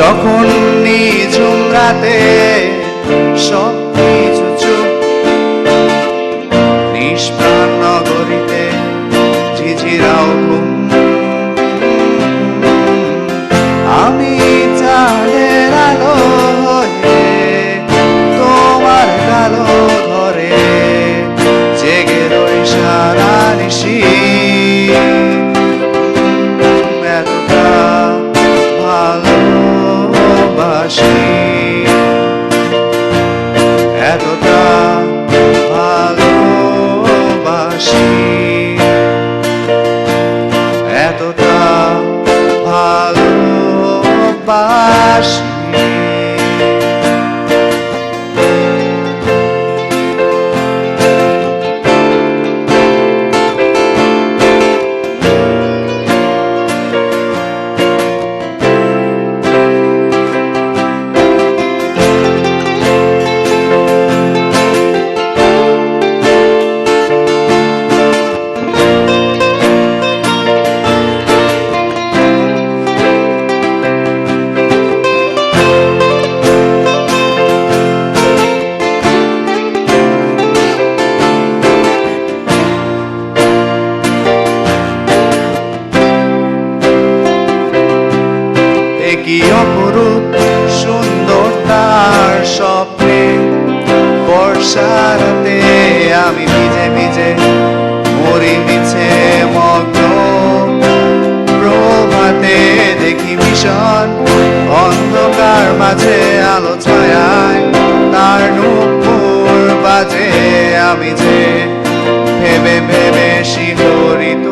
যখন নিঝুম রাতে সব কিছু চুপ, নিষ্প্রাণ নগরীতে ঝিঝিরাও ঘুম, আমি চাঁদের আলো হয়ে তোমার কালো ঘরে জেগে রই সারা নিশি। এতটা ভালোবাসি, এতটা ভালোবাসি, এতটা ভালোবাসি। কি অপরূপ সুন্দর তার স্বপ্নে, বর্ষারাতে আমি ভিজে ভিজে মরি মিছে মগ্ন। প্রভাতে দেখি ভীষণ অন্ধকার মাঝে আলো ছায়ায় তার নূপুর বাজে, আমি যে ভেবে ভেবে শিহরিত।